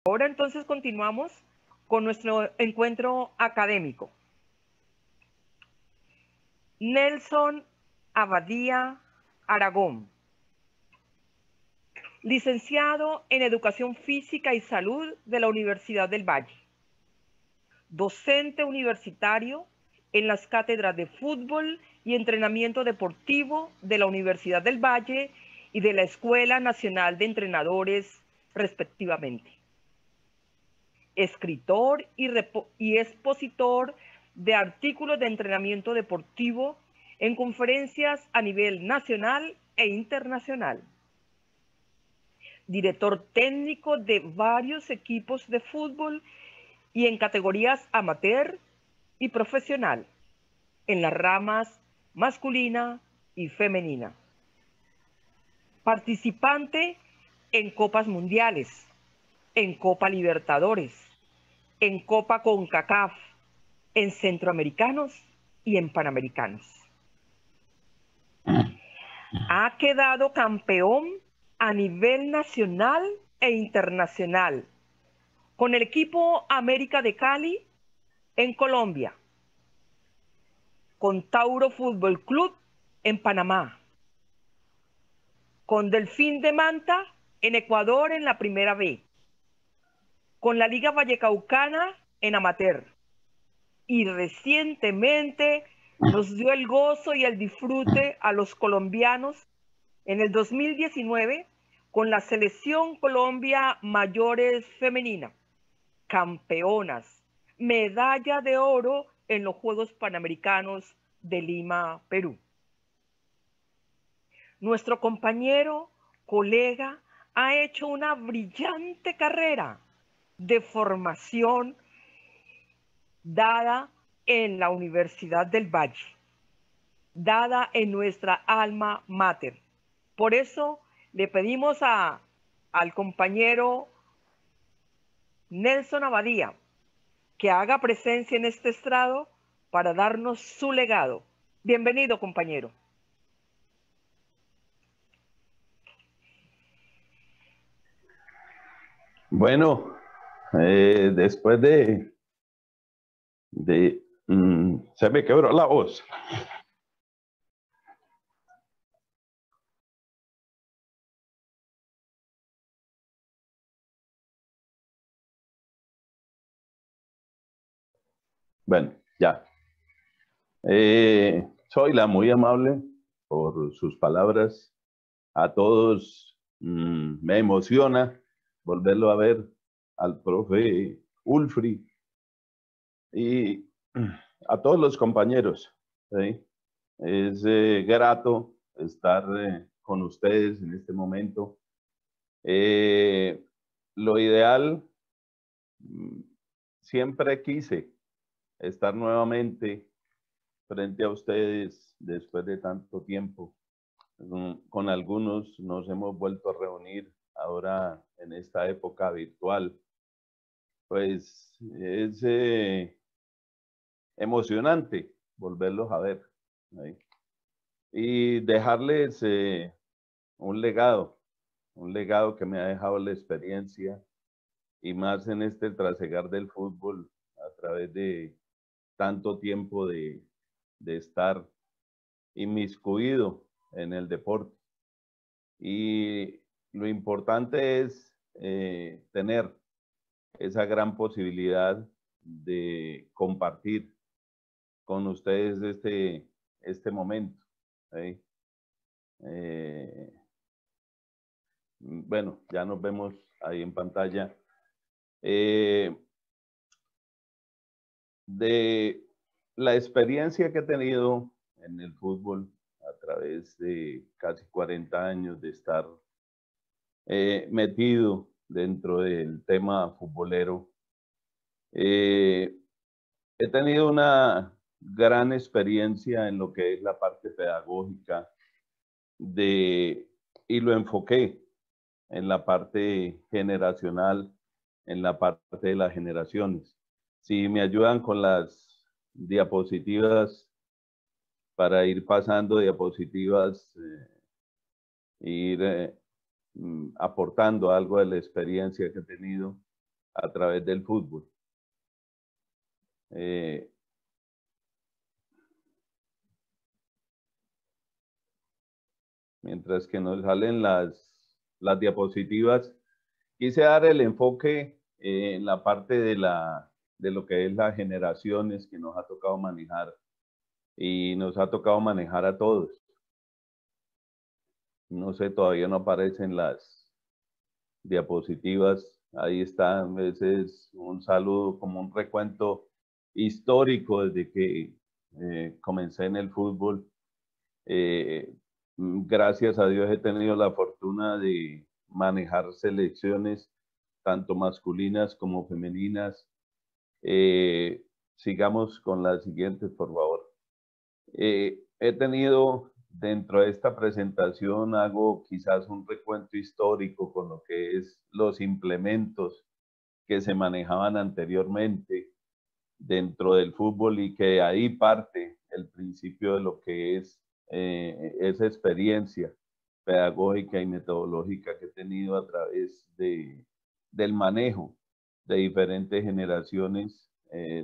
Ahora entonces continuamos con nuestro encuentro académico. Nelson Abadía Aragón, licenciado en Educación Física y Salud de la Universidad del Valle, docente universitario en las cátedras de fútbol y entrenamiento deportivo de la Universidad del Valle y de la Escuela Nacional de Entrenadores, respectivamente. Escritor y expositor de artículos de entrenamiento deportivo en conferencias a nivel nacional e internacional. Director técnico de varios equipos de fútbol y en categorías amateur y profesional, en las ramas masculina y femenina. Participante en Copas Mundiales, en Copa Libertadores, en Copa CONCACAF, en Centroamericanos y en Panamericanos. Ha quedado campeón a nivel nacional e internacional con el equipo América de Cali en Colombia, con Tauro Fútbol Club en Panamá, con Delfín de Manta en Ecuador en la Primera B, con la Liga Vallecaucana en amateur, y recientemente nos dio el gozo y el disfrute a los colombianos en el 2019 con la Selección Colombia Mayores Femenina, campeonas, medalla de oro en los Juegos Panamericanos de Lima, Perú. Nuestro compañero, colega, ha hecho una brillante carrera de formación dada en la Universidad del Valle, dada en nuestra alma mater. Por eso le pedimos al compañero Nelson Abadía que haga presencia en este estrado para darnos su legado. Bienvenido, compañero. Bueno, después se me quebró la voz. Bueno, ya. Zoila, muy amable por sus palabras. A todos me emociona volverlo a ver al profe Ulfri y a todos los compañeros. ¿Sí? Es grato estar con ustedes en este momento. Lo ideal, siempre quise estar nuevamente frente a ustedes después de tanto tiempo. Con algunos nos hemos vuelto a reunir ahora en esta época virtual. Pues es emocionante volverlos a ver, ¿sí? Y dejarles un legado que me ha dejado la experiencia y más en este trasegar del fútbol a través de tanto tiempo de estar inmiscuido en el deporte. Y lo importante es tener esa gran posibilidad de compartir con ustedes este momento. ¿Sí? Bueno, ya nos vemos ahí en pantalla. De la experiencia que he tenido en el fútbol a través de casi 40 años de estar metido dentro del tema futbolero, he tenido una gran experiencia en lo que es la parte pedagógica y lo enfoqué en la parte generacional, en la parte de las generaciones. Si me ayudan con las diapositivas para ir pasando diapositivas, ir aportando algo de la experiencia que he tenido. a través del fútbol. Mientras que nos salen las diapositivas, quise dar el enfoque en la parte de lo que es las generaciones que nos ha tocado manejar y nos ha tocado manejar a todos. No sé, todavía no aparecen las diapositivas. Ahí está, a veces un saludo como un recuento histórico desde que comencé en el fútbol. Gracias a Dios he tenido la fortuna de manejar selecciones tanto masculinas como femeninas. Sigamos con la siguiente, por favor. He tenido dentro de esta presentación, hago quizás un recuento histórico con lo que es los implementos que se manejaban anteriormente dentro del fútbol y que ahí parte el principio de lo que es esa experiencia pedagógica y metodológica que he tenido a través del manejo de diferentes generaciones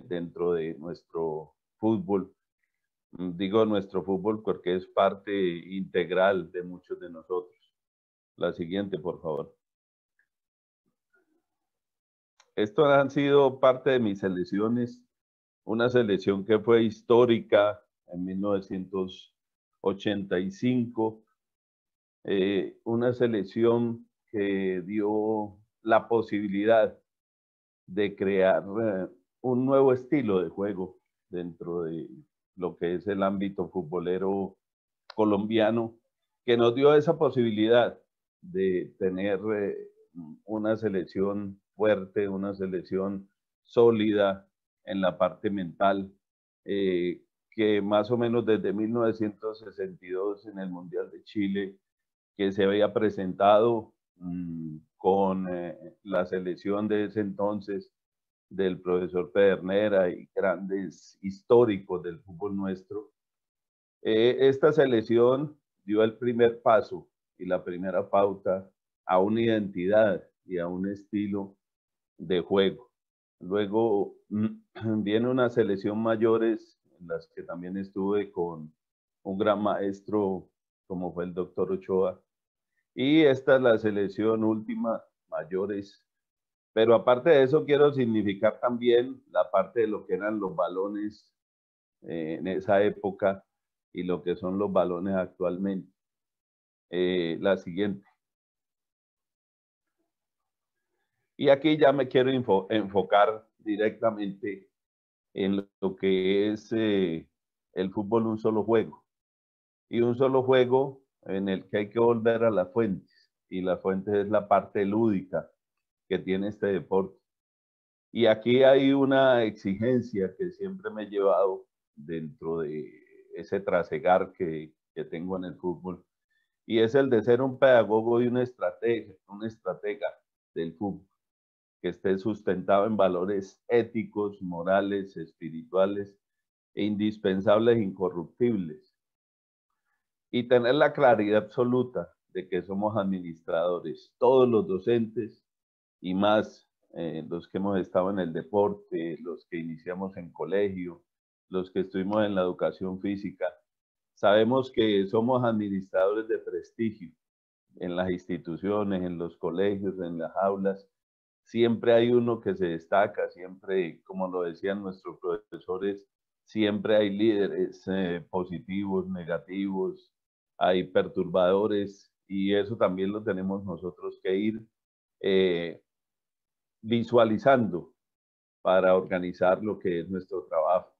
dentro de nuestro fútbol. Digo nuestro fútbol porque es parte integral de muchos de nosotros. La siguiente, por favor. Estos han sido parte de mis selecciones. Una selección que fue histórica en 1985. Una selección que dio la posibilidad de crear un nuevo estilo de juego dentro de lo que es el ámbito futbolero colombiano, que nos dio esa posibilidad de tener una selección fuerte, una selección sólida en la parte mental, que más o menos desde 1962 en el Mundial de Chile, que se había presentado con la selección de ese entonces del profesor Pedernera y grandes históricos del fútbol nuestro. Esta selección dio el primer paso y la primera pauta a una identidad y a un estilo de juego. Luego viene una selección mayores, en las que también estuve con un gran maestro como fue el doctor Ochoa. Y esta es la selección última, mayores. Pero aparte de eso, quiero significar también la parte de lo que eran los balones en esa época y lo que son los balones actualmente. La siguiente. Y aquí ya me quiero enfocar directamente en lo que es el fútbol un solo juego. Y un solo juego en el que hay que volver a las fuentes. Y las fuentes es la parte lúdica que tiene este deporte. Y aquí hay una exigencia que siempre me he llevado dentro de ese trasegar que tengo en el fútbol. Y es el de ser un pedagogo y un estratega del fútbol, que esté sustentado en valores éticos, morales, espirituales e indispensables, incorruptibles. Y tener la claridad absoluta de que somos administradores, todos los docentes y más los que hemos estado en el deporte, los que iniciamos en colegio, los que estuvimos en la educación física, sabemos que somos administradores de prestigio en las instituciones, en los colegios, en las aulas. Siempre hay uno que se destaca, siempre, como lo decían nuestros profesores, siempre hay líderes positivos, negativos, hay perturbadores y eso también lo tenemos nosotros que ir visualizando para organizar lo que es nuestro trabajo.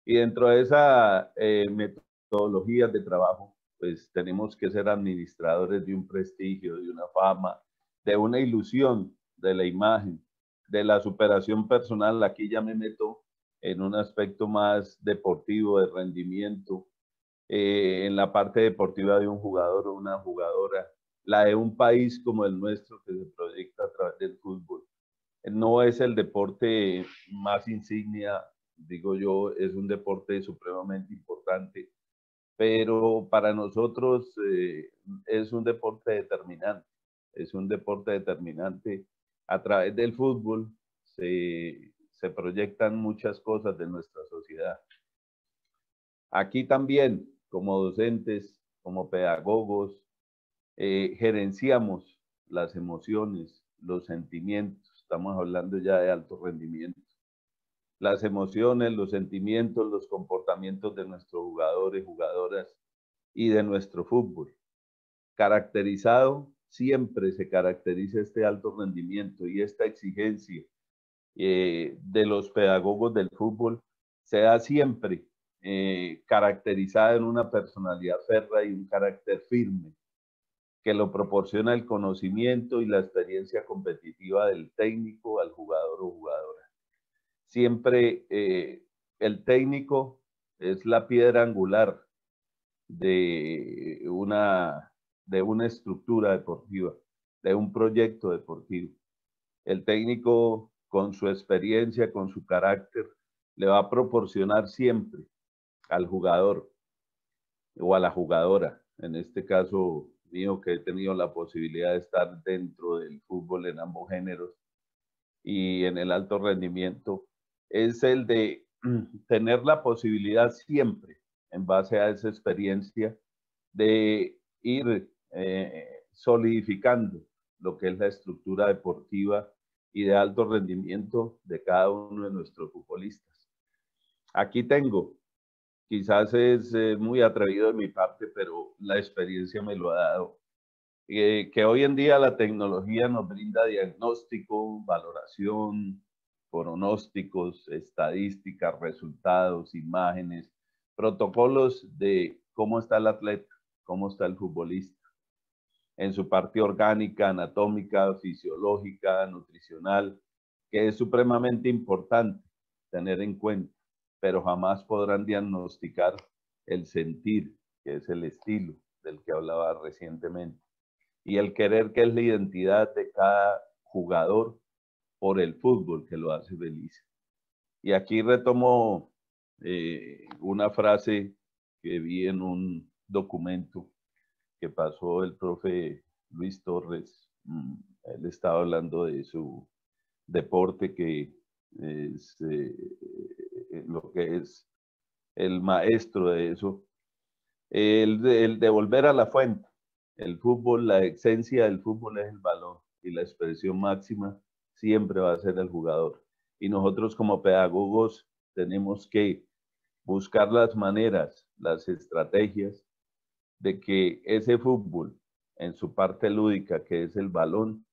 Y dentro de esa metodología de trabajo, pues tenemos que ser administradores de un prestigio, de una fama, de una ilusión de la imagen, de la superación personal. Aquí ya me meto en un aspecto más deportivo, de rendimiento, en la parte deportiva de un jugador o una jugadora, la de un país como el nuestro que se proyecta a través del fútbol. No es el deporte más insignia, digo yo, es un deporte supremamente importante, pero para nosotros es un deporte determinante, es un deporte determinante a través del fútbol, se proyectan muchas cosas de nuestra sociedad. Aquí también, como docentes, como pedagogos, gerenciamos las emociones, los sentimientos. Estamos hablando ya de alto rendimiento. Las emociones, los sentimientos, los comportamientos de nuestros jugadores, jugadoras y de nuestro fútbol. Caracterizado, siempre se caracteriza este alto rendimiento y esta exigencia de los pedagogos del fútbol se da siempre caracterizada en una personalidad férrea y un carácter firme que lo proporciona el conocimiento y la experiencia competitiva del técnico al jugador o jugadora. Siempre el técnico es la piedra angular de una estructura deportiva, de un proyecto deportivo. El técnico, con su experiencia, con su carácter, le va a proporcionar siempre al jugador o a la jugadora, en este caso mío, que he tenido la posibilidad de estar dentro del fútbol en ambos géneros y en el alto rendimiento, es el de tener la posibilidad siempre, en base a esa experiencia, de ir solidificando lo que es la estructura deportiva y de alto rendimiento de cada uno de nuestros futbolistas. Aquí tengo, quizás es muy atrevido de mi parte, pero la experiencia me lo ha dado, que hoy en día la tecnología nos brinda diagnóstico, valoración, pronósticos, estadísticas, resultados, imágenes, protocolos de cómo está el atleta, cómo está el futbolista, en su parte orgánica, anatómica, fisiológica, nutricional, que es supremamente importante tener en cuenta, pero jamás podrán diagnosticar el sentir, que es el estilo del que hablaba recientemente, y el querer, que es la identidad de cada jugador por el fútbol que lo hace feliz. Y aquí retomo una frase que vi en un documento que pasó el profe Luis Torres. Él estaba hablando de su deporte, que es lo que es el maestro de eso, el de volver a la fuente. El fútbol, la esencia del fútbol es el balón y la expresión máxima siempre va a ser el jugador. Y nosotros como pedagogos tenemos que buscar las maneras, las estrategias de que ese fútbol, en su parte lúdica, que es el balón,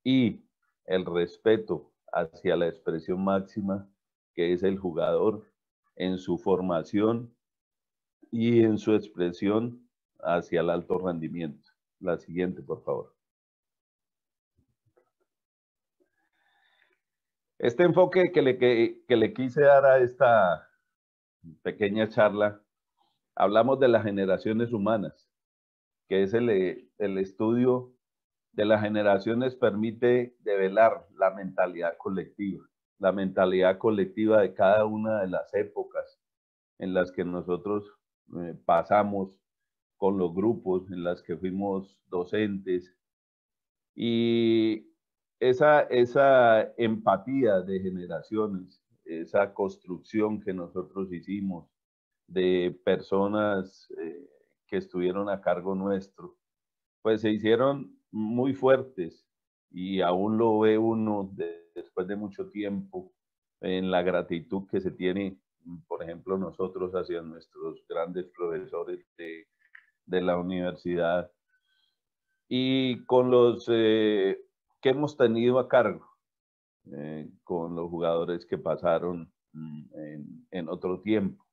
y el respeto hacia la expresión máxima, que es el jugador, en su formación y en su expresión hacia el alto rendimiento. La siguiente, por favor. Este enfoque que le quise dar a esta pequeña charla, hablamos de las generaciones humanas, que es el estudio de las generaciones, permite develar la mentalidad colectiva de cada una de las épocas en las que nosotros pasamos con los grupos, en las que fuimos docentes. Y esa empatía de generaciones, esa construcción que nosotros hicimos de personas que estuvieron a cargo nuestro, pues se hicieron muy fuertes, y aún lo ve uno después de mucho tiempo en la gratitud que se tiene, por ejemplo, nosotros hacia nuestros grandes profesores de la universidad y con los que hemos tenido a cargo, con los jugadores que pasaron en otro tiempo,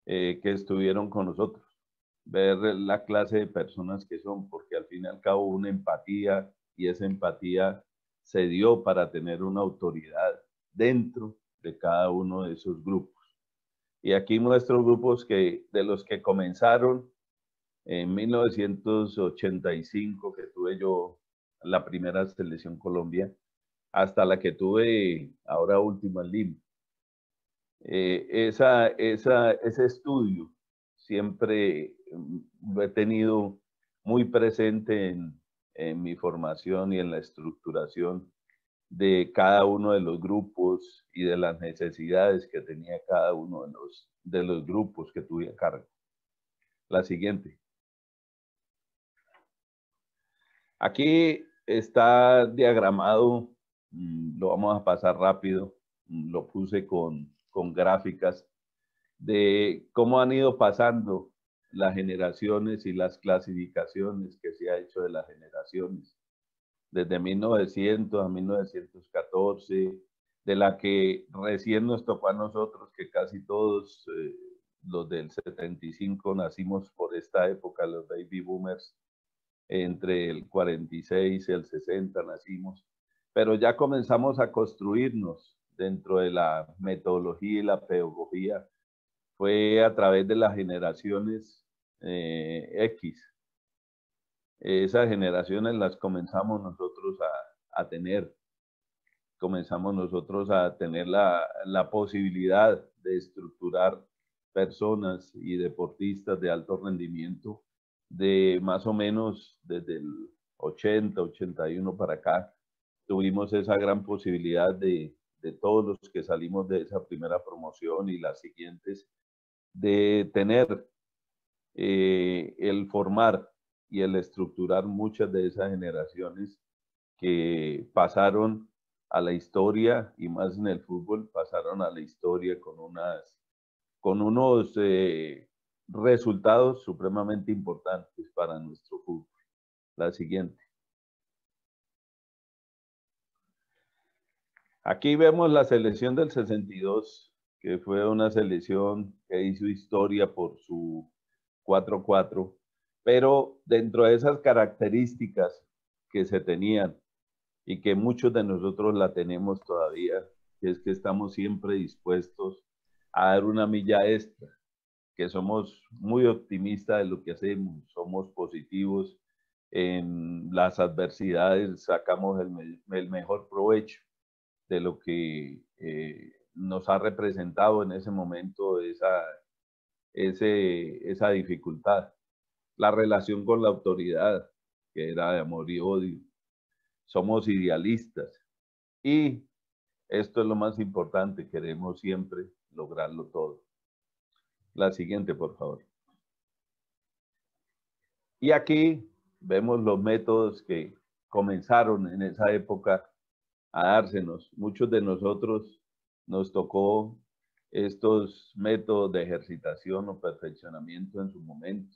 que estuvieron con nosotros. Ver la clase de personas que son, porque al fin y al cabo una empatía, y esa empatía se dio para tener una autoridad dentro de cada uno de esos grupos. Y aquí muestro grupos de los que comenzaron en 1985, que tuve yo la primera selección Colombia, hasta la que tuve ahora último en Lima. Ese estudio siempre lo he tenido muy presente en mi formación y en la estructuración de cada uno de los grupos y de las necesidades que tenía cada uno de los grupos que tuve a cargo. La siguiente. Aquí está diagramado, lo vamos a pasar rápido, lo puse con gráficas de cómo han ido pasando las generaciones y las clasificaciones que se ha hecho de las generaciones. Desde 1900 a 1914, de la que recién nos tocó a nosotros, que casi todos los del 75 nacimos por esta época, los baby boomers, entre el 46 y el 60 nacimos, pero ya comenzamos a construirnos dentro de la metodología y la pedagogía. Fue a través de las generaciones X. Esas generaciones las comenzamos nosotros a tener. Comenzamos nosotros a tener la posibilidad de estructurar personas y deportistas de alto rendimiento de más o menos desde el 80, 81 para acá. Tuvimos esa gran posibilidad de todos los que salimos de esa primera promoción y las siguientes, de tener el formar y el estructurar muchas de esas generaciones que pasaron a la historia, y más en el fútbol, pasaron a la historia con unos resultados supremamente importantes para nuestro fútbol. La siguiente. Aquí vemos la selección del 62, que fue una selección que hizo historia por su 4-4, pero dentro de esas características que se tenían y que muchos de nosotros la tenemos todavía, que es que estamos siempre dispuestos a dar una milla extra, que somos muy optimistas de lo que hacemos, somos positivos, en las adversidades sacamos el mejor provecho de lo que nos ha representado en ese momento esa dificultad. La relación con la autoridad, que era de amor y odio. Somos idealistas y esto es lo más importante, queremos siempre lograrlo todo. La siguiente, por favor. Y aquí vemos los métodos que comenzaron en esa época a dársenos. Muchos de nosotros nos tocó estos métodos de ejercitación o perfeccionamiento en su momento.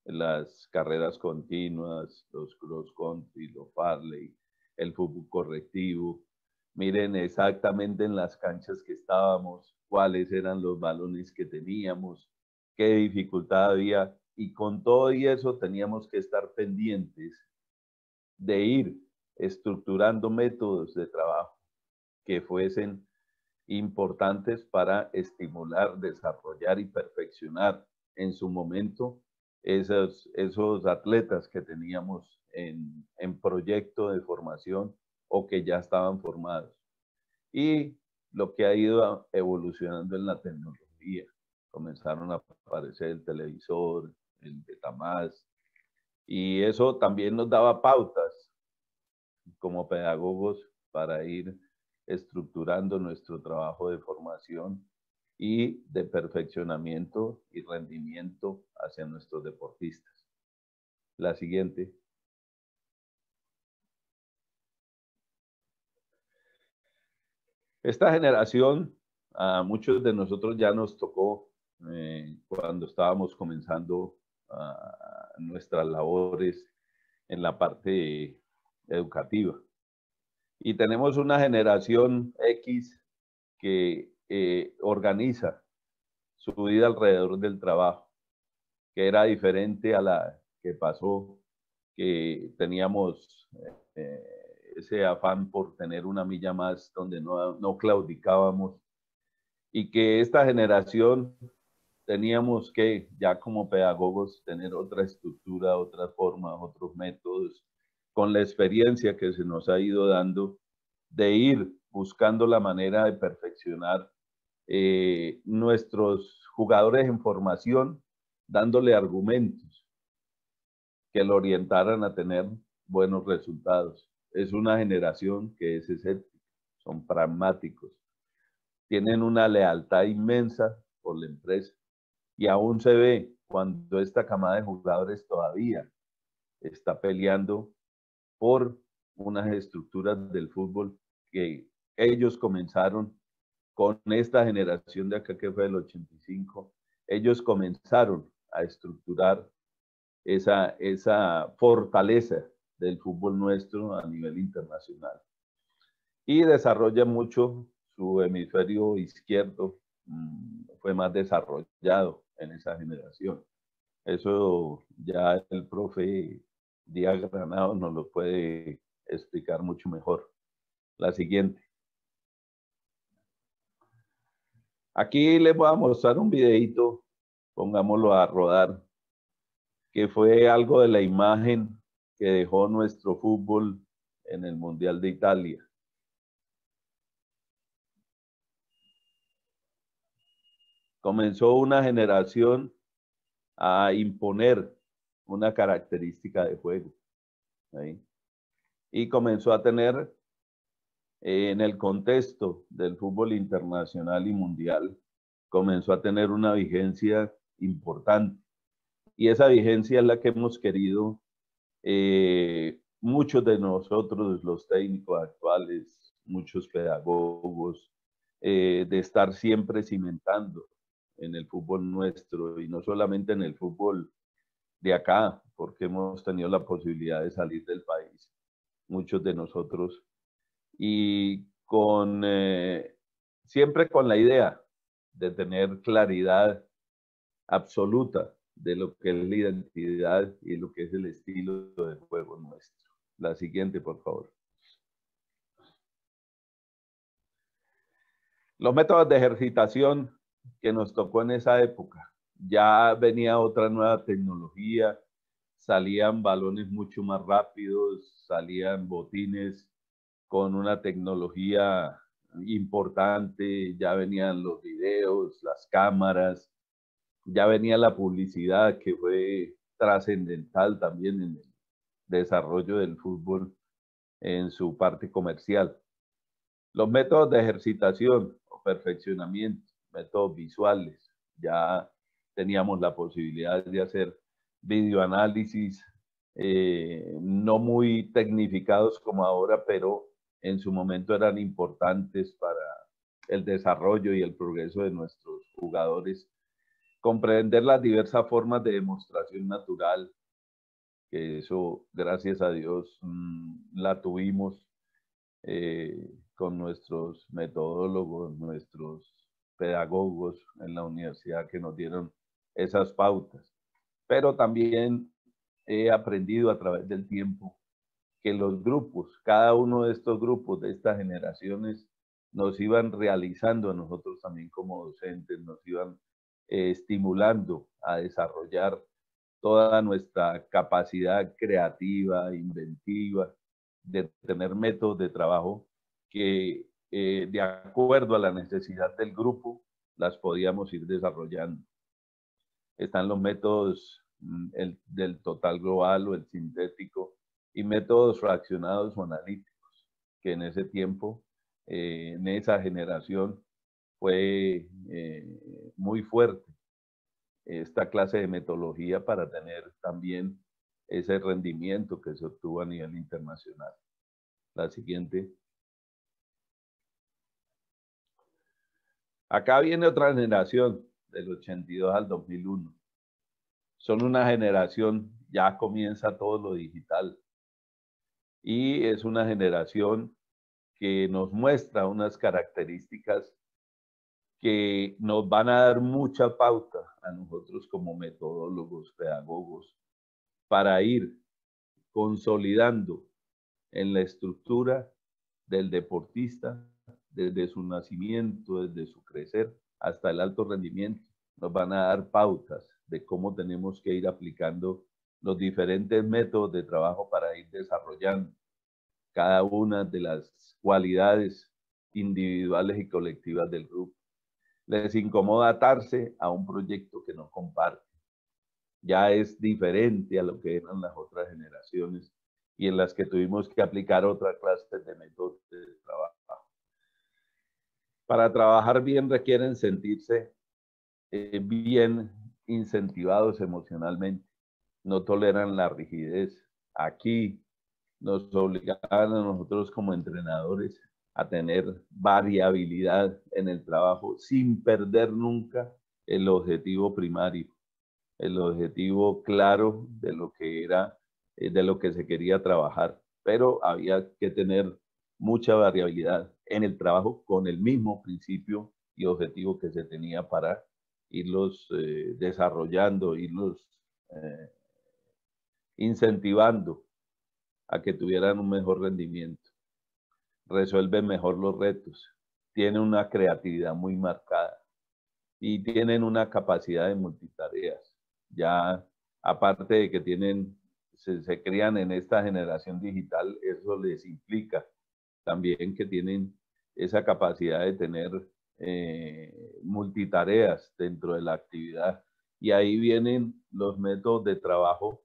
Las carreras continuas, los cross country, los Farley, el fútbol correctivo. Miren exactamente en las canchas que estábamos, cuáles eran los balones que teníamos, qué dificultad había, y con todo y eso teníamos que estar pendientes de ir estructurando métodos de trabajo que fuesen importantes para estimular, desarrollar y perfeccionar en su momento esos atletas que teníamos en proyecto de formación o que ya estaban formados. Y lo que ha ido evolucionando en la tecnología. Comenzaron a aparecer el televisor, el Betamax, y eso también nos daba pautas como pedagogos para ir estructurando nuestro trabajo de formación y de perfeccionamiento y rendimiento hacia nuestros deportistas. La siguiente. Esta generación, a muchos de nosotros ya nos tocó cuando estábamos comenzando nuestras labores en la parte educativa. Y tenemos una generación X que organiza su vida alrededor del trabajo, que era diferente a la que pasó, que teníamos ese afán por tener una milla más donde no claudicábamos, y que esta generación teníamos que, ya como pedagogos, tener otra estructura, otras formas, otros métodos, con la experiencia que se nos ha ido dando, de ir buscando la manera de perfeccionar nuestros jugadores en formación, dándole argumentos que lo orientaran a tener buenos resultados. es una generación que es escéptica, son pragmáticos, tienen una lealtad inmensa por la empresa y aún se ve cuando esta camada de jugadores todavía está peleando por unas estructuras del fútbol que ellos comenzaron con esta generación de acá que fue del 85. Ellos comenzaron a estructurar esa fortaleza del fútbol nuestro a nivel internacional. Y desarrolla mucho su hemisferio izquierdo, fue más desarrollado en esa generación. Eso ya el profe Díaz Granado nos lo puede explicar mucho mejor. La siguiente. Aquí les voy a mostrar un videito, pongámoslo a rodar, que fue algo de la imagen que dejó nuestro fútbol en el Mundial de Italia. Comenzó una generación a imponer una característica de juego, ¿sí? Y comenzó a tener, en el contexto del fútbol internacional y mundial, comenzó a tener una vigencia importante. Y esa vigencia es la que hemos querido muchos de nosotros, los técnicos actuales, muchos pedagogos, de estar siempre cimentando en el fútbol nuestro y no solamente en el fútbol de acá, porque hemos tenido la posibilidad de salir del país, muchos de nosotros, y siempre con la idea de tener claridad absoluta de lo que es la identidad y lo que es el estilo de juego nuestro. La siguiente, por favor. Los métodos de ejercitación que nos tocó en esa época. Ya venía otra nueva tecnología, salían balones mucho más rápidos, salían botines con una tecnología importante, ya venían los videos, las cámaras, ya venía la publicidad que fue trascendental también en el desarrollo del fútbol en su parte comercial. Los métodos de ejercitación o perfeccionamiento, métodos visuales, ya teníamos la posibilidad de hacer videoanálisis, no muy tecnificados como ahora, pero en su momento eran importantes para el desarrollo y el progreso de nuestros jugadores. Comprender las diversas formas de demostración natural, que eso, gracias a Dios, la tuvimos con nuestros metodólogos, nuestros pedagogos en la universidad que nos dieron esas pautas. Pero también he aprendido a través del tiempo que los grupos, cada uno de estos grupos, de estas generaciones, nos iban realizando a nosotros también como docentes, nos iban estimulando a desarrollar toda nuestra capacidad creativa, inventiva, de tener métodos de trabajo que de acuerdo a la necesidad del grupo las podíamos ir desarrollando. Están los métodos del total global o el sintético y métodos fraccionados o analíticos, que en ese tiempo, en esa generación, fue muy fuerte esta clase de metodología para tener también ese rendimiento que se obtuvo a nivel internacional. La siguiente. Acá viene otra generación, del 82 al 2001. Son una generación, ya comienza todo lo digital. Y es una generación que nos muestra unas características que nos van a dar mucha pauta a nosotros como metodólogos, pedagogos, para ir consolidando en la estructura del deportista desde su nacimiento, desde su crecer hasta el alto rendimiento. Nos van a dar pautas de cómo tenemos que ir aplicando los diferentes métodos de trabajo para ir desarrollando cada una de las cualidades individuales y colectivas del grupo. Les incomoda atarse a un proyecto que no comparte. Ya es diferente a lo que eran las otras generaciones y en las que tuvimos que aplicar otra clase de métodos de trabajo. Para trabajar bien requieren sentirse bien incentivados emocionalmente, no toleran la rigidez. Aquí nos obligaban a nosotros como entrenadores a tener variabilidad en el trabajo sin perder nunca el objetivo primario, el objetivo claro de lo que era, de lo que se quería trabajar. Pero había que tener mucha variabilidad en el trabajo con el mismo principio y objetivo que se tenía para irlos desarrollando, irlos incentivando a que tuvieran un mejor rendimiento, resuelven mejor los retos, tienen una creatividad muy marcada y tienen una capacidad de multitareas. Ya aparte de que se crían en esta generación digital, eso les implica también que tienen esa capacidad de tener multitareas dentro de la actividad. Y ahí vienen los métodos de trabajo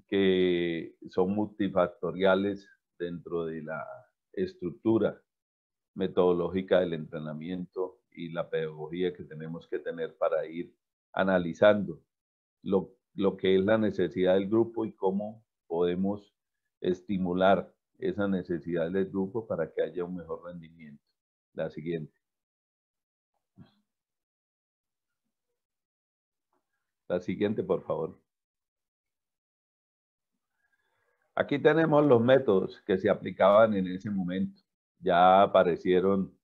que son multifactoriales dentro de la estructura metodológica del entrenamiento y la pedagogía que tenemos que tener para ir analizando lo que es la necesidad del grupo y cómo podemos estimular esa necesidad del grupo para que haya un mejor rendimiento. La siguiente. La siguiente, por favor. Aquí tenemos los métodos que se aplicaban en ese momento. Ya aparecieron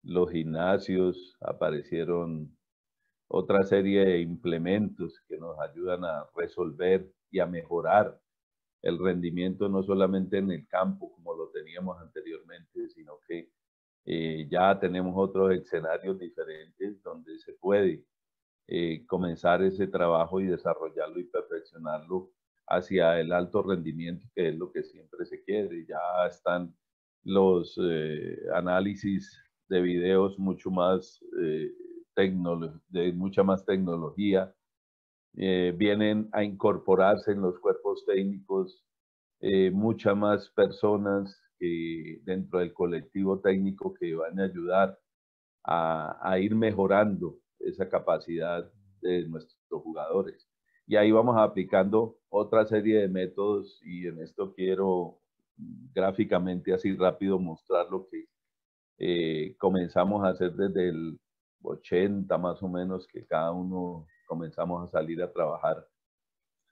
los gimnasios, aparecieron otra serie de implementos que nos ayudan a resolver y a mejorar el rendimiento no solamente en el campo como lo teníamos anteriormente, sino que ya tenemos otros escenarios diferentes donde se puede comenzar ese trabajo y desarrollarlo y perfeccionarlo hacia el alto rendimiento, que es lo que siempre se quiere. Ya están los análisis de videos mucho más de mucha más tecnología, vienen a incorporarse en los cuerpos técnicos muchas más personas dentro del colectivo técnico que van a ayudar a ir mejorando esa capacidad de nuestros jugadores. Y ahí vamos aplicando otra serie de métodos y en esto quiero gráficamente así rápido mostrar lo que comenzamos a hacer desde el 80 más o menos, que cada uno comenzamos a salir a trabajar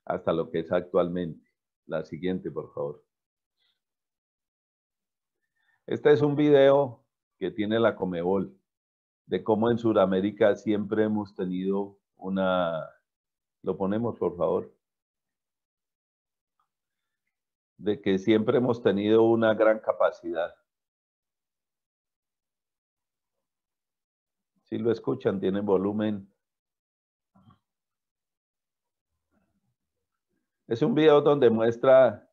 hasta lo que es actualmente. La siguiente, por favor. Este es un video que tiene la Conmebol de cómo en Sudamérica siempre hemos tenido una... Lo ponemos, por favor. De que siempre hemos tenido una gran capacidad. Si lo escuchan, tiene volumen. Es un video donde muestra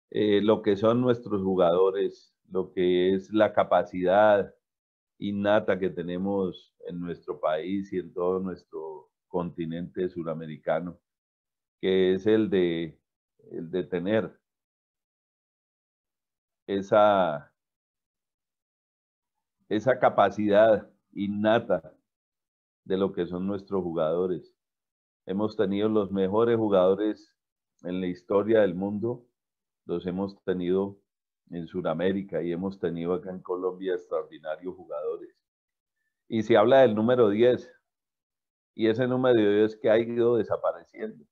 lo que son nuestros jugadores, lo que es la capacidad innata que tenemos en nuestro país y en todo nuestro continente suramericano, que es el de tener esa capacidad innata de lo que son nuestros jugadores. Hemos tenido los mejores jugadores en la historia del mundo, los hemos tenido en Sudamérica y hemos tenido acá en Colombia extraordinarios jugadores. Y se habla del número 10, y ese número 10 que ha ido desapareciendo.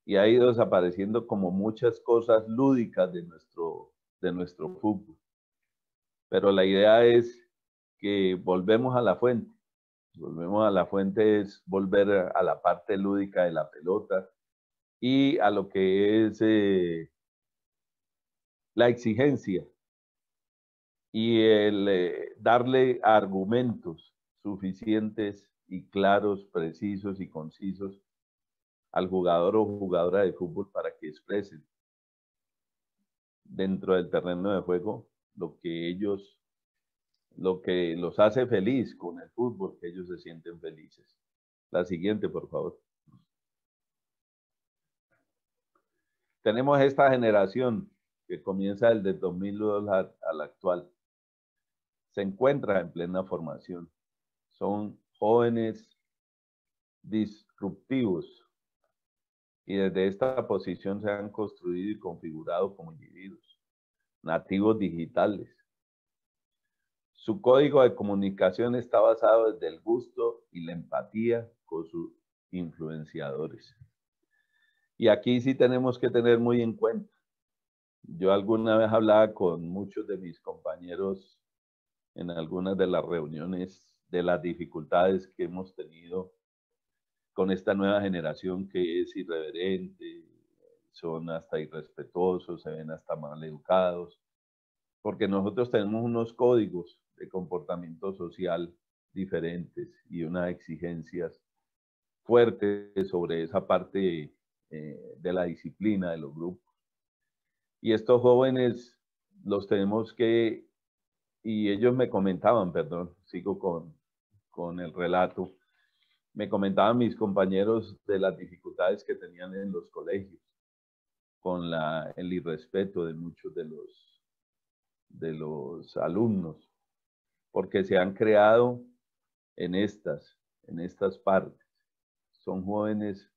Y ha ido desapareciendo como muchas cosas lúdicas de nuestro fútbol. Pero la idea es que volvemos a la fuente. Volvemos a la fuente es volver a la parte lúdica de la pelota y a lo que es la exigencia y el darle argumentos suficientes y claros, precisos y concisos al jugador o jugadora de fútbol para que expresen dentro del terreno de juego lo que los hace feliz con el fútbol, que ellos se sienten felices. La siguiente, por favor. Tenemos esta generación que comienza desde 2002 al actual. Se encuentra en plena formación. Son jóvenes disruptivos y desde esta posición se han construido y configurado como individuos, nativos digitales. Su código de comunicación está basado desde el gusto y la empatía con sus influenciadores. Y aquí sí tenemos que tener muy en cuenta. Yo alguna vez hablaba con muchos de mis compañeros en algunas de las reuniones de las dificultades que hemos tenido con esta nueva generación que es irreverente, son hasta irrespetuosos, se ven hasta mal educados, porque nosotros tenemos unos códigos de comportamiento social diferentes y unas exigencias fuertes sobre esa parte de la disciplina de los grupos. Y estos jóvenes los tenemos que, y ellos me comentaban, perdón, sigo con el relato, me comentaban mis compañeros de las dificultades que tenían en los colegios, con el irrespeto de muchos de los alumnos, porque se han creado en estas partes. Son jóvenes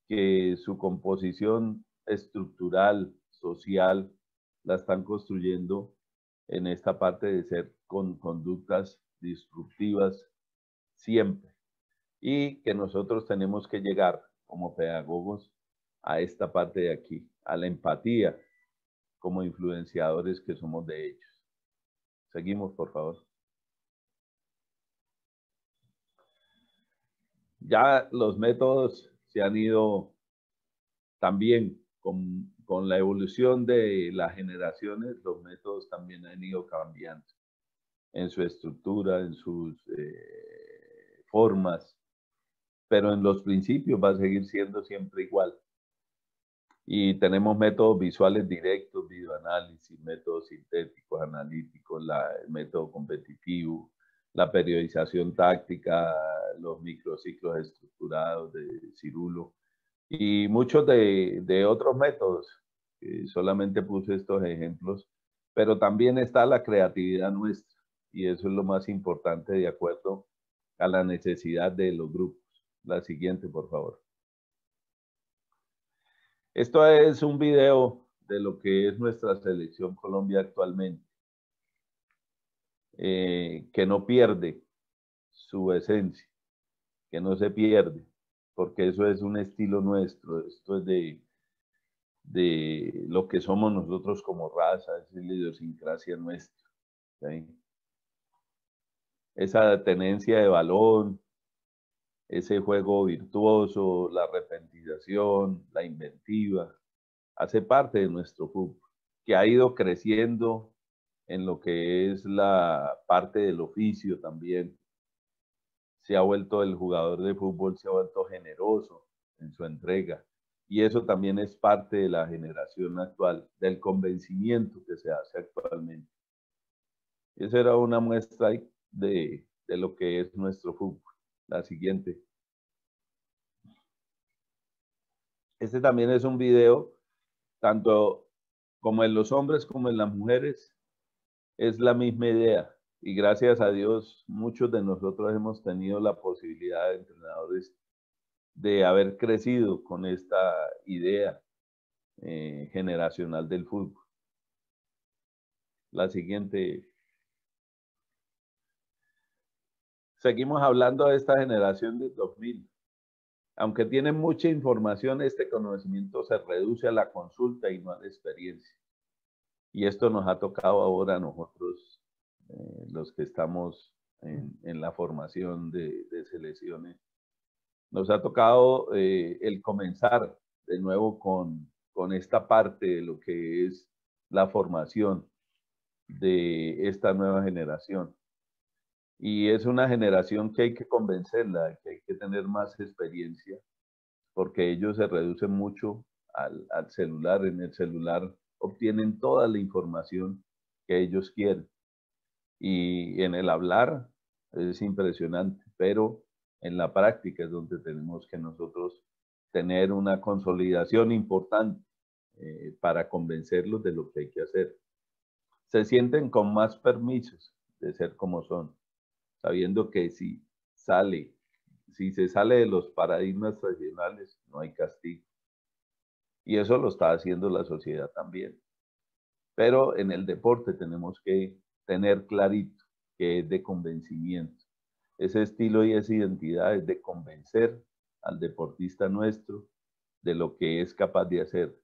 que su composición estructural, social, la están construyendo en esta parte de ser con conductas disruptivas siempre. Y que nosotros tenemos que llegar como pedagogos a esta parte de aquí, a la empatía como influenciadores que somos de ellos. Seguimos, por favor. Ya los métodos se han ido también con la evolución de las generaciones, los métodos también han ido cambiando en su estructura, en sus formas, pero en los principios va a seguir siendo siempre igual. Y tenemos métodos visuales directos, videoanálisis, métodos sintéticos, analíticos, el método competitivo, la periodización táctica, los microciclos estructurados de Cirulo y muchos de otros métodos. Solamente puse estos ejemplos, pero también está la creatividad nuestra y eso es lo más importante de acuerdo a la necesidad de los grupos. La siguiente, por favor. Esto es un video de lo que es nuestra selección Colombia actualmente, que no pierde su esencia, que no se pierde, porque eso es un estilo nuestro, esto es de lo que somos nosotros como raza, es la idiosincrasia nuestra. ¿Sí? Esa tenencia de balón, ese juego virtuoso, la repentización, la inventiva, hace parte de nuestro fútbol, que ha ido creciendo en lo que es la parte del oficio también. Se ha vuelto el jugador de fútbol, se ha vuelto generoso en su entrega. Y eso también es parte de la generación actual, del convencimiento que se hace actualmente. Esa era una muestra de lo que es nuestro fútbol. La siguiente. Este también es un video, tanto como en los hombres como en las mujeres, es la misma idea. Y gracias a Dios, muchos de nosotros hemos tenido la posibilidad de entrenadores de haber crecido con esta idea generacional del fútbol. La siguiente. Seguimos hablando de esta generación del 2000. Aunque tienen mucha información, este conocimiento se reduce a la consulta y no a la experiencia. Y esto nos ha tocado ahora a nosotros, los que estamos en la formación de selecciones. Nos ha tocado el comenzar de nuevo con esta parte de lo que es la formación de esta nueva generación. Y es una generación que hay que convencerla, que hay que tener más experiencia, porque ellos se reducen mucho al celular. En el celular obtienen toda la información que ellos quieren. Y en el hablar es impresionante, pero en la práctica es donde tenemos que nosotros tener una consolidación importante para convencerlos de lo que hay que hacer. Se sienten con más permisos de ser como son, sabiendo que si se sale de los paradigmas tradicionales, no hay castigo. Y eso lo está haciendo la sociedad también. Pero en el deporte tenemos que tener clarito que es de convencimiento. Ese estilo y esa identidad es de convencer al deportista nuestro de lo que es capaz de hacer,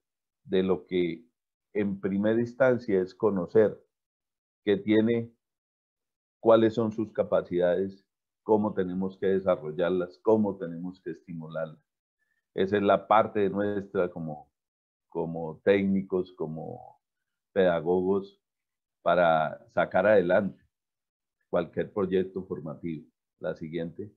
de lo que en primera instancia es conocer qué tiene, cuáles son sus capacidades, cómo tenemos que desarrollarlas, cómo tenemos que estimularlas. Esa es la parte nuestra como técnicos, como pedagogos, para sacar adelante cualquier proyecto formativo. La siguiente.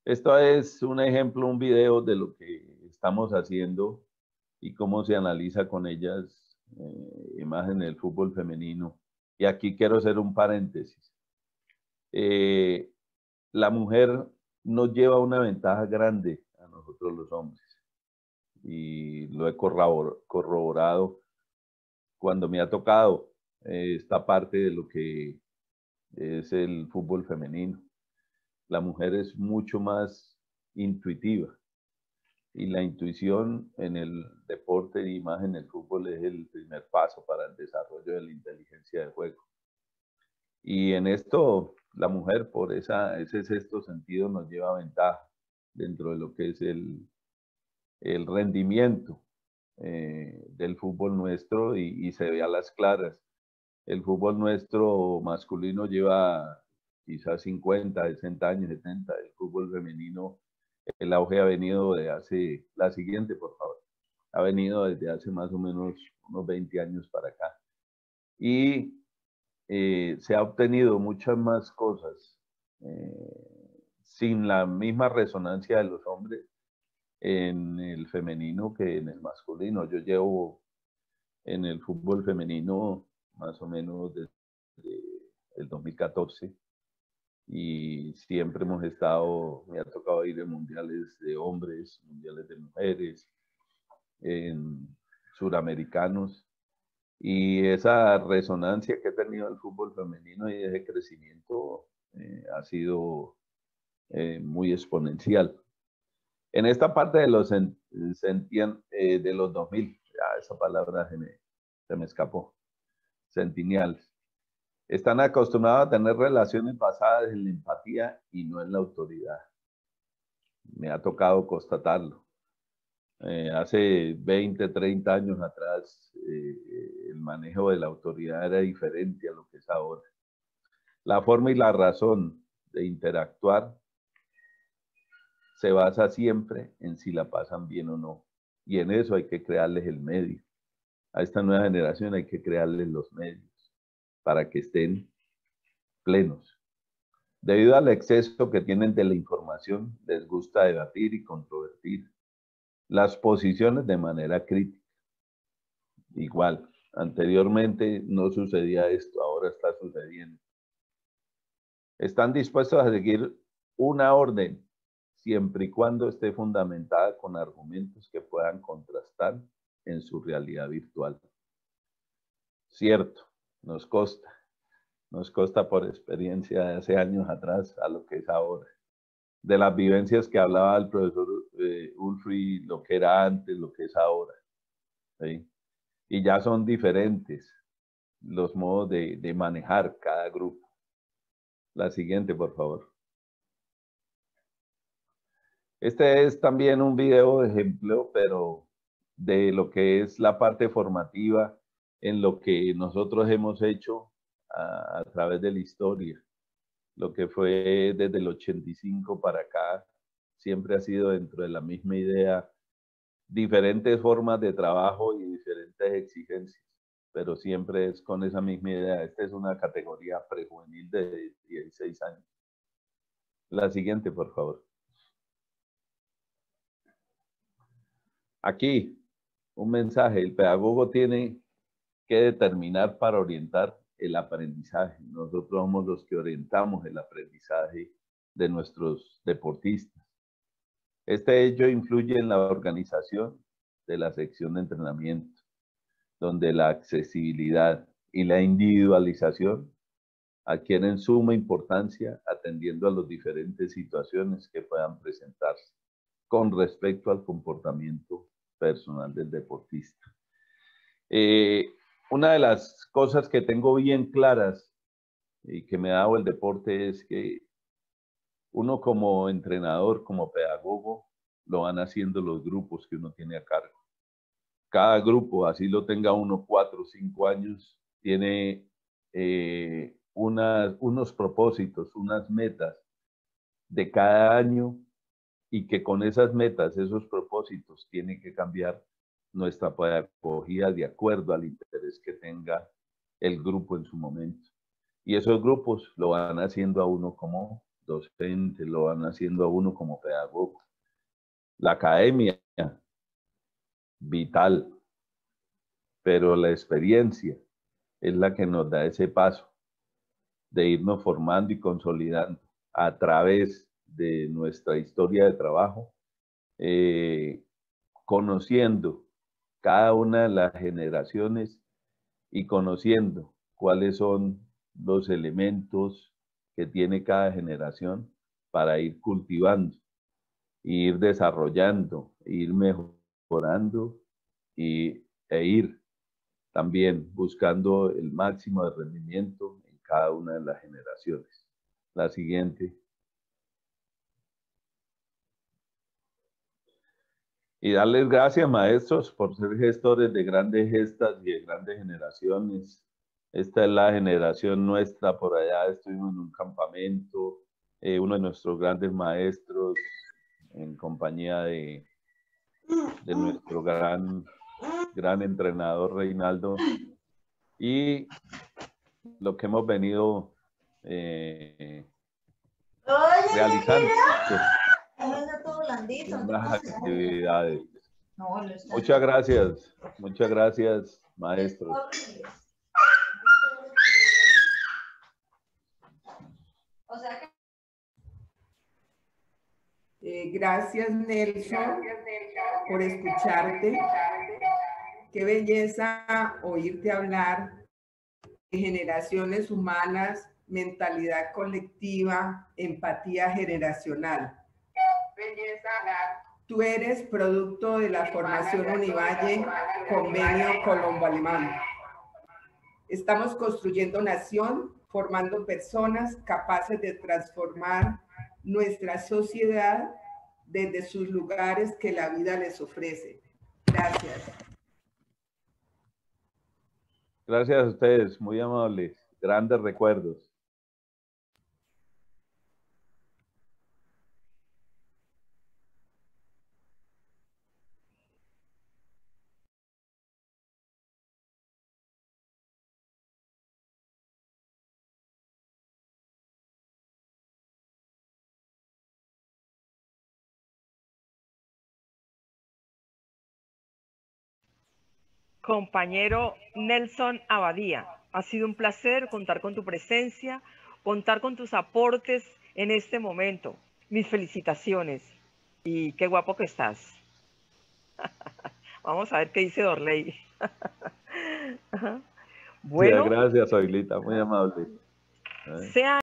Esto es un ejemplo, un video de lo que estamos haciendo y cómo se analiza con ellas imagen del fútbol femenino. Y aquí quiero hacer un paréntesis. La mujer nos lleva una ventaja grande a nosotros los hombres. Y lo he corroborado cuando me ha tocado esta parte de lo que es el fútbol femenino. La mujer es mucho más intuitiva y la intuición en el deporte de imagen, el fútbol, es el primer paso para el desarrollo de la inteligencia de juego. Y en esto la mujer, por ese sexto sentido, nos lleva ventaja dentro de lo que es el rendimiento del fútbol nuestro y se ve a las claras. El fútbol nuestro masculino lleva quizás 50, 60 años, 70. El fútbol femenino, el auge ha venido de hace, la siguiente por favor, ha venido desde hace más o menos unos 20 años para acá. Y se ha obtenido muchas más cosas sin la misma resonancia de los hombres en el femenino que en el masculino. Yo llevo en el fútbol femenino más o menos desde el 2014 y siempre hemos estado, me ha tocado ir en mundiales de hombres, mundiales de mujeres, en suramericanos, y esa resonancia que ha tenido el fútbol femenino y ese crecimiento ha sido muy exponencial. En esta parte de los, de los 2000, ya esa palabra se me escapó, centennials, están acostumbrados a tener relaciones basadas en la empatía y no en la autoridad. Me ha tocado constatarlo. Hace 20, 30 años atrás, el manejo de la autoridad era diferente a lo que es ahora. La forma y la razón de interactuar se basa siempre en si la pasan bien o no. Y en eso hay que crearles el medio. A esta nueva generación hay que crearles los medios para que estén plenos. Debido al exceso que tienen de la información, les gusta debatir y controvertir las posiciones de manera crítica. Igual, anteriormente no sucedía esto, ahora está sucediendo. Están dispuestos a seguir una orden siempre y cuando esté fundamentada con argumentos que puedan contrastar en su realidad virtual. Cierto, nos consta por experiencia de hace años atrás a lo que es ahora. De las vivencias que hablaba el profesor Ulfri, lo que era antes, lo que es ahora. ¿Sí? Y ya son diferentes los modos de manejar cada grupo. La siguiente, por favor. Este es también un video de ejemplo, pero de lo que es la parte formativa en lo que nosotros hemos hecho a través de la historia. Lo que fue desde el 85 para acá, siempre ha sido dentro de la misma idea, diferentes formas de trabajo y diferentes exigencias, pero siempre es con esa misma idea. Esta es una categoría prejuvenil de 16 años. La siguiente, por favor. Aquí, un mensaje. El pedagogo tiene que determinar para orientar el aprendizaje. Nosotros somos los que orientamos el aprendizaje de nuestros deportistas. Este hecho influye en la organización de la sección de entrenamiento, donde la accesibilidad y la individualización adquieren suma importancia atendiendo a las diferentes situaciones que puedan presentarse con respecto al comportamiento personal del deportista. Una de las cosas que tengo bien claras y que me ha dado el deporte es que uno como entrenador, como pedagogo, lo van haciendo los grupos que uno tiene a cargo. Cada grupo, así lo tenga uno 4 o 5 años, tiene unos propósitos, unas metas de cada año y que con esas metas, esos propósitos, tiene que cambiar nuestra pedagogía de acuerdo al interés que tenga el grupo en su momento. Y esos grupos lo van haciendo a uno como docente, lo van haciendo a uno como pedagogo. La academia, vital, pero la experiencia es la que nos da ese paso de irnos formando y consolidando a través de nuestra historia de trabajo, conociendo cada una de las generaciones y conociendo cuáles son los elementos que tiene cada generación para ir cultivando, ir desarrollando, ir mejorando e ir también buscando el máximo de rendimiento en cada una de las generaciones. La siguiente. Y darles gracias, maestros, por ser gestores de grandes gestas y de grandes generaciones. Esta es la generación nuestra, por allá estuvimos en un campamento, uno de nuestros grandes maestros, en compañía de nuestro gran entrenador Reinaldo, y lo que hemos venido realizando las actividades. Muchas gracias, maestros. Gracias, Nelson, por escucharte. Qué belleza oírte hablar de generaciones humanas, mentalidad colectiva, empatía generacional. Tú eres producto de la formación Univalle, convenio colombo-alemán. Estamos construyendo nación, formando personas capaces de transformar nuestra sociedad desde sus lugares que la vida les ofrece. Gracias. Gracias a ustedes, muy amables. Grandes recuerdos. Compañero Nelson Abadía, ha sido un placer contar con tu presencia, contar con tus aportes en este momento. Mis felicitaciones y qué guapo que estás. Vamos a ver qué dice Dorley. Bueno, gracias, Ailita, muy amable. Sea